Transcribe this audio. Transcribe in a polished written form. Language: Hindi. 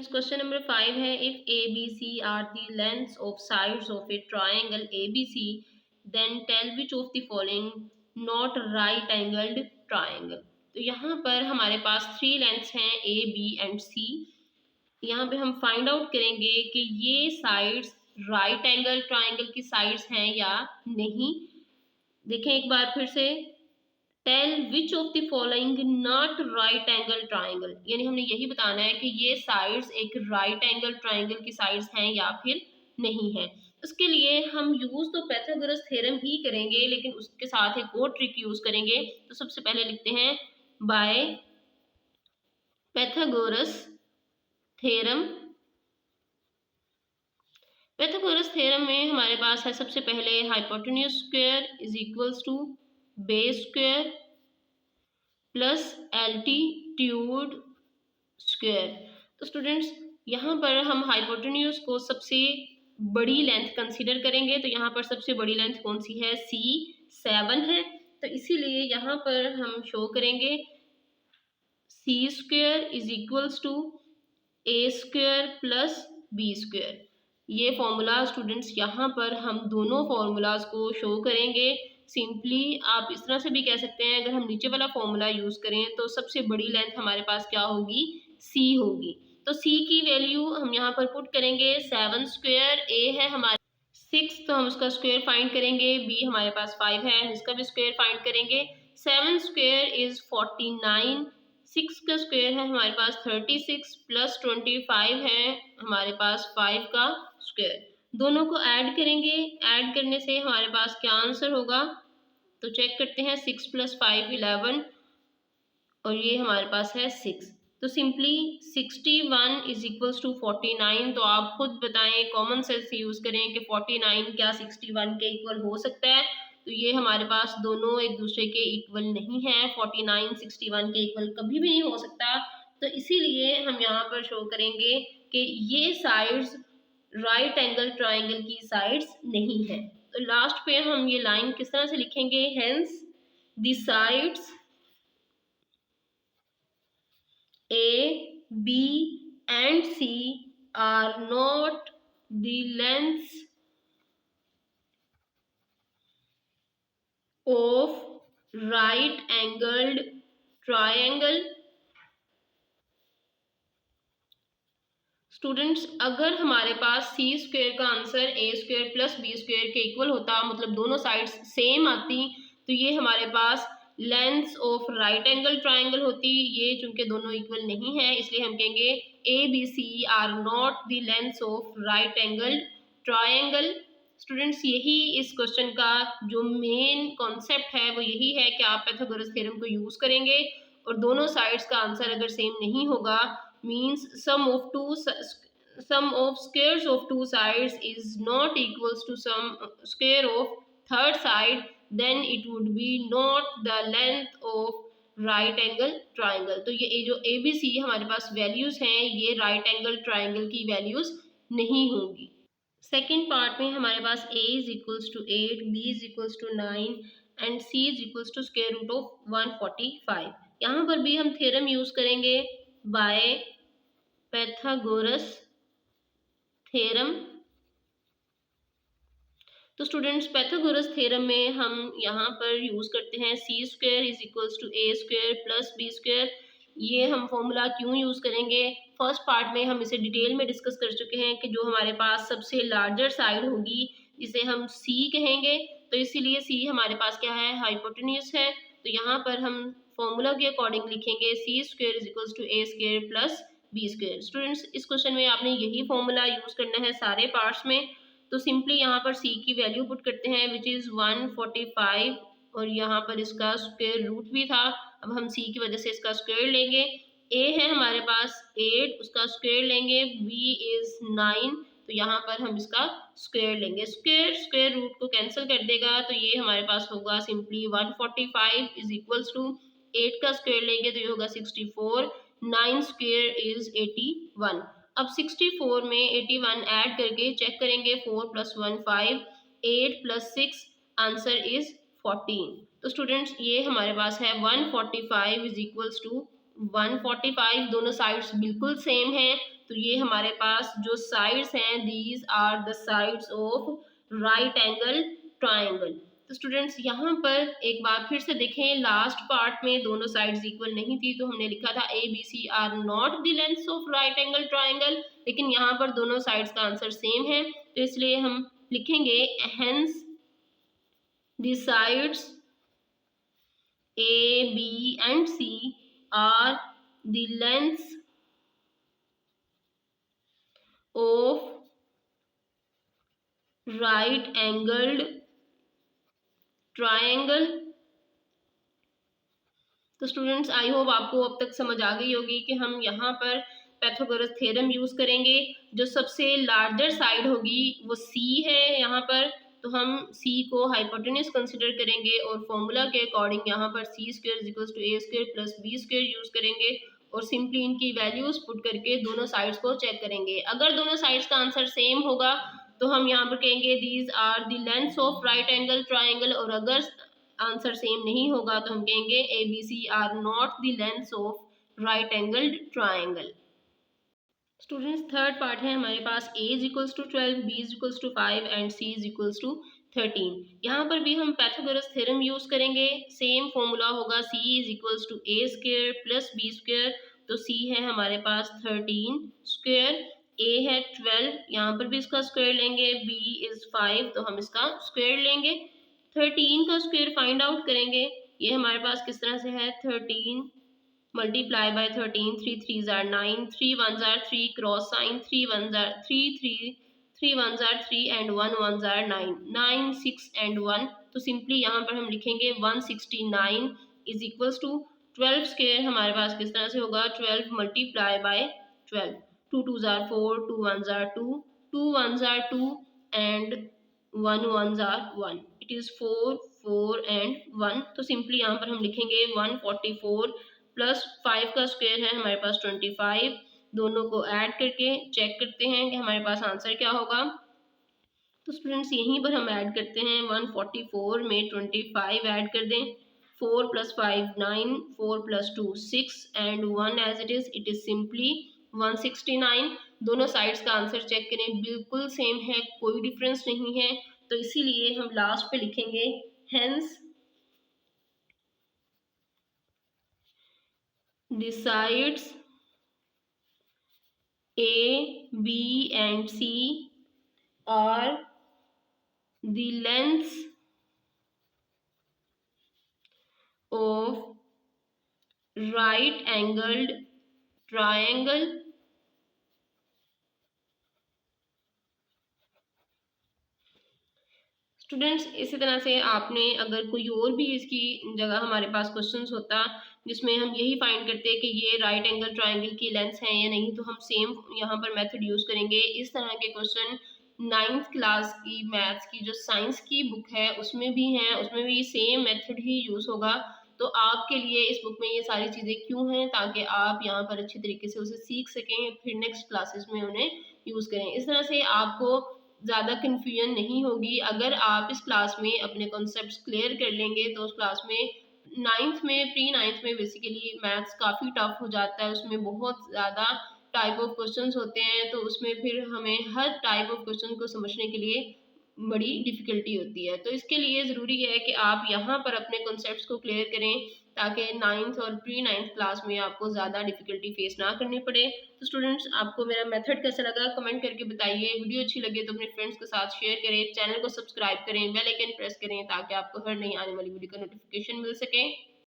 स्टूडेंट्स क्वेश्चन नंबर 5 है if A B C are the lengths of sides of a triangle A B C then tell which of the following not right angled triangle. तो यहाँ पर हमारे पास थ्री लेंथ्स हैं ए बी एंड सी। यहाँ पे हम फाइंड आउट करेंगे कि ये साइड्स राइट एंगल ट्रायंगल की साइड्स हैं या नहीं। देखें एक बार फिर से, tell which of the following not right angle triangle, यानी हमने यही बताना है कि ये साइड्स एक राइट एंगल ट्राइंगल की साइड्स हैं या फिर नहीं है। उसके लिए हम यूज तो पैथागोरस थ्योरम ही करेंगे, लेकिन उसके साथ एक और ट्रिक यूज करेंगे। तो सबसे पहले लिखते हैं by Pythagoras theorem. Pythagoras theorem में हमारे पास है सबसे पहले hypotenuse square is equals to base square plus altitude square. तो स्टूडेंट्स यहाँ पर हम हाइपोटेन्यूज को सबसे बड़ी लेंथ कंसीडर करेंगे। तो यहाँ पर सबसे बड़ी लेंथ कौन सी है? C7 है। तो इसीलिए यहाँ पर हम शो करेंगे C square is equals to A square plus B square. ये फॉर्मूला स्टूडेंट्स यहाँ पर हम दोनों फॉर्मूलाज को शो करेंगे। सिंपली आप इस तरह से भी कह सकते हैं, अगर हम नीचे वाला फॉर्मूला यूज करें तो सबसे बड़ी लेंथ हमारे पास क्या होगी? C होगी। तो C की वैल्यू हम यहाँ पर पुट करेंगे 7 स्क्वायर, A है हमारे 6 तो हम उसका स्क्वायर फाइंड करेंगे, B हमारे पास 5 है इसका भी स्क्वायर फाइंड करेंगे। 7 स्क्वायर इज 49, 6 का स्क्वायर है हमारे पास 36 प्लस 25 है हमारे पास 5 का स्क्वायर। दोनों को ऐड करेंगे, ऐड करने से हमारे पास क्या आंसर होगा? तो चेक करते हैं, 6 प्लस 5 11 और ये हमारे पास है 6। तो सिंपली 61 इज इक्वल्स टू 49। तो आप खुद बताएं, कॉमन सेंस यूज करें कि 49 क्या 61 के इक्वल हो सकता है? तो ये हमारे पास दोनों एक दूसरे के इक्वल नहीं है। 49 61 के इक्वल कभी भी नहीं हो सकता। तो इसीलिए हम यहाँ पर शो करेंगे कि ये साइड्स राइट एंगल ट्राइंगल की साइड्स नहीं है। तो लास्ट पे हम ये लाइन किस तरह से लिखेंगे? Hence the sides A, B and C are not the lengths of right angled triangle। Students अगर हमारे पास C स्क्वायर का answer A square plus B square के इक्वल होता, मतलब दोनों साइड्स सेम आती, तो ये हमारे पास lengths of right angle triangle होती। ये चूंकि दोनों इक्वल नहीं है इसलिए हम कहेंगे ABC are not the lengths of right angle triangle. Students यही इस क्वेश्चन का जो मेन कॉन्सेप्ट है वो यही है कि आप पैथागोरस थ्योरम को यूज करेंगे और दोनों साइड्स का आंसर अगर सेम नहीं होगा means sum of squares of two sides is not equals to sum square of third side, then it would be not the length of right angle triangle। तो ये जो ABC हमारे पास वैल्यूज हैं ये राइट एंगल ट्राइंगल की वैल्यूज नहीं होंगी। सेकेंड पार्ट में हमारे पास A is equals to 8, B is equals to 9 and C is equals to square root of 145। यहाँ पर भी हम थ्योरम यूज करेंगे बाय पैथागोरस थ्योरम। तो स्टूडेंट्स पैथागोरस थ्योरम में हम यहाँ पर यूज करते हैं C square is equals to A square plus B square. ये हम फॉर्मूला क्यों यूज करेंगे? फर्स्ट पार्ट में हम इसे डिटेल में डिस्कस कर चुके हैं कि जो हमारे पास सबसे लार्जर साइड होगी जिसे हम C कहेंगे, तो इसीलिए C हमारे पास क्या है? हाइपोटेन्यूज है। तो यहाँ पर हम फॉर्मूला के अकॉर्डिंग लिखेंगे C square is equals to A square plus B square. Students इस क्वेश्चन में आपने यही फॉर्मूला यूज करना है सारे पार्ट्स में। तो सिंपली यहाँ पर C की वैल्यू पुट करते हैं विच इज़ 145 और यहाँ पर इसका स्क्वायर रूट भी था। अब हम C की वजह से इसका स्क्वायर लेंगे। A है हमारे पास 8, उसका स्क्वायर लेंगे। B इज 9, तो यहाँ पर हम इसका स्क्वायर लेंगे। स्क्वायर रूट को कैंसिल कर देगा, तो ये हमारे पास होगा सिंपली 145 इज इक्वल्स टू 8 का स्क्वायर लेंगे तो ये होगा 64, 9 स्क्वायर इज 81। अब 64 में 81 ऐड करके चेक करेंगे, 4 प्लस 1 5, 8 प्लस 6 आंसर इज 14। तो स्टूडेंट्स ये हमारे पास है 145 इज इक्वल्स टू 145। दोनों साइड्स बिल्कुल सेम हैं तो ये हमारे पास जो साइड्स हैं, these are the sides of right angle triangle. तो स्टूडेंट्स यहाँ पर एक बार फिर से देखें, लास्ट पार्ट में दोनों साइड्स इक्वल नहीं थी तो हमने लिखा था A B C are not the lengths of right angle triangle, लेकिन यहाँ पर दोनों साइड्स का आंसर सेम है, तो इसलिए हम लिखेंगे hence the sides A, B and C are the lengths of right angled triangle। तो स्टूडेंट्स आई होप आपको अब तक समझ आ गई होगी कि हम यहाँ पर पैथागोरस थ्योरम यूज करेंगे। जो सबसे लार्जर साइड होगी वो C है यहाँ पर, तो हम C को हाइपोटेन्यूज कंसिडर करेंगे और फॉर्मूला के अकॉर्डिंग यहाँ पर C square equals to A square plus B square use करेंगे और सिंपली इनकी वैल्यूज पुट करके दोनों साइड्स को चेक करेंगे। अगर दोनों साइड्स का आंसर सेम होगा तो हम यहाँ पर कहेंगे these are the lengths of right angle triangle, और अगर आंसर सेम नहीं होगा तो हम कहेंगे A B C are not the lengths of right angled triangle. Students third part है हमारे पास, a is equals to 12, b is equals to 5 and c is equals to 13। यहाँ पर भी हम पैथागोरस थ्योरम यूज करेंगे। सेम फॉर्मूला होगा c is equals to a square plus b square, तो c है हमारे पास 13 स्क्वायर, a है 12, यहाँ पर भी इसका स्क्वायर लेंगे, b इज 5 तो हम इसका स्क्वायर लेंगे। 13 का स्क्वायर फाइंड आउट करेंगे, ये हमारे पास किस तरह से है, 13 multiply by 13, 3 3s are 9, 3 1s are 3, cross sign, 3 1s are 3 3, 3 1s are 3 and 1 1s are 9, 9 6 and 1, तो सिंपली यहाँ पर हम लिखेंगे 169 इज इक्वल्स टू 12 स्क्वायर हमारे पास किस तरह से होगा, 12 multiply by 12, 2 2s are 4, 2 1s are 2, 2 1s are 2 and 1 1s are 1, it is 4 4 and 1, तो सिंपली यहाँ पर हम लिखेंगे 144 प्लस 5 का स्क्वायर है हमारे पास 25, दोनों को ऐड करके चेक करते हैं कि हमारे पास आंसर क्या होगा। तो स्टूडेंट्स यहीं पर हम ऐड करते हैं, 144 में 25 ऐड कर दें, 4 + 5 9, 4 + 2 6 and 1 as it is simply 169। दोनों साइड्स का आंसर चेक करें, बिल्कुल सेम है, कोई डिफरेंस नहीं है, तो इसीलिए हम लास्ट पे लिखेंगे hence the sides A, B and C are the lengths of right angled triangle। Students इसी तरह से आपने अगर कोई और भी इसकी जगह हमारे पास क्वेश्चंस होता जिसमें हम यही फाइंड करते हैं कि ये राइट एंगल ट्राइंगल की लेंथ्स हैं या नहीं, तो हम सेम यहाँ पर मेथड यूज़ करेंगे। इस तरह के क्वेश्चन 9th क्लास की मैथ्स की जो साइंस की बुक है उसमें भी हैं, उसमें भी सेम मेथड ही यूज़ होगा। तो आपके लिए इस बुक में ये सारी चीज़ें क्यों हैं, ताकि आप यहाँ पर अच्छे तरीके से उसे सीख सकें, फिर नेक्स्ट क्लासेस में उन्हें यूज़ करें। इस तरह से आपको ज़्यादा कन्फ्यूजन नहीं होगी। अगर आप इस क्लास में अपने कॉन्सेप्ट्स क्लियर कर लेंगे तो उस क्लास में 9th में, प्री 9th में बेसिकली मैथ्स काफ़ी टफ हो जाता है, उसमें बहुत ज़्यादा टाइप ऑफ क्वेश्चंस होते हैं, तो उसमें फिर हमें हर टाइप ऑफ क्वेश्चन को समझने के लिए बड़ी डिफ़िकल्टी होती है। तो इसके लिए ज़रूरी है कि आप यहाँ पर अपने कॉन्सेप्ट्स को क्लियर करें ताकि 9th और प्री 9th क्लास में आपको ज़्यादा डिफ़िकल्टी फेस ना करनी पड़े। तो स्टूडेंट्स आपको मेरा मेथड कैसा लगा कमेंट करके बताइए। वीडियो अच्छी लगे तो अपने फ्रेंड्स के साथ शेयर करें, चैनल को सब्सक्राइब करें, बेल आइकन प्रेस करें ताकि आपको हर नई आने वाली वीडियो का नोटिफिकेशन मिल सके।